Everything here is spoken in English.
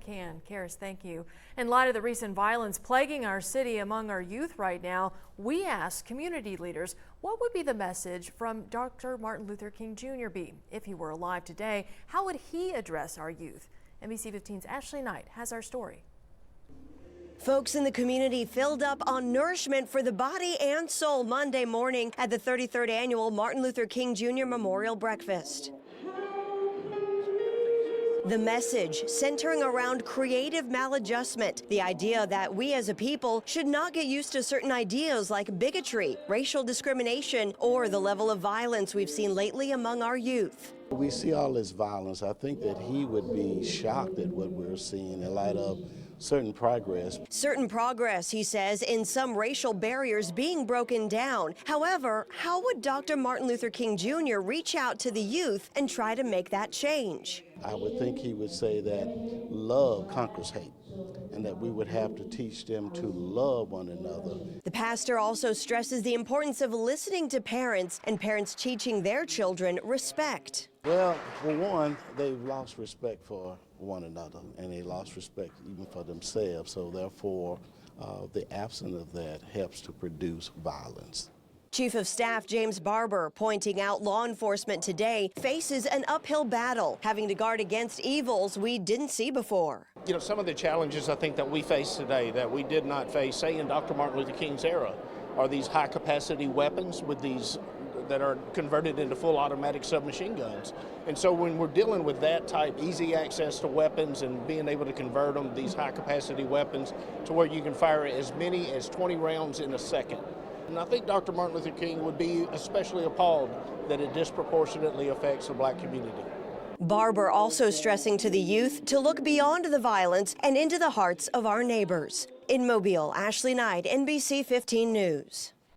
can. Karis, thank you. In light of the recent violence plaguing our city among our youth right now, we asked community leaders what would be the message from Dr. Martin Luther King Jr. be? If he were alive today, how would he address our youth? NBC 15's Ashley Knight has our story. Folks in the community filled up on nourishment for the body and soul Monday morning at the 33rd annual Martin Luther King Jr. Memorial Breakfast. The message centering around creative maladjustment, the idea that we as a people should not get used to certain ideas like bigotry, racial discrimination, or the level of violence we've seen lately among our youth. We see all this violence. I think that he would be shocked at what we're seeing in light of certain progress. Certain progress, he says, in some racial barriers being broken down. However, how would Dr. Martin Luther King Jr. reach out to the youth and try to make that change? I would think he would say that love conquers hate, and that we would have to teach them to love one another. The pastor also stresses the importance of listening to parents and parents teaching their children respect. Well, for one, they've lost respect for one another, and they lost respect even for themselves. So therefore, the absence of that helps to produce violence. Chief of Staff James Barber pointing out law enforcement today faces an uphill battle, having to guard against evils we didn't see before. You know, some of the challenges I think that we face today that we did not face, say, in Dr. Martin Luther King's era, are these high-capacity weapons with these that are converted into full automatic submachine guns. And so when we're dealing with that type, easy access to weapons and being able to convert them, these high-capacity weapons, to where you can fire as many as 20 rounds in a second. And I think Dr. Martin Luther King would be especially appalled that it disproportionately affects the black community. Barber also stressing to the youth to look beyond the violence and into the hearts of our neighbors. In Mobile, Ashley Knight, NBC 15 News.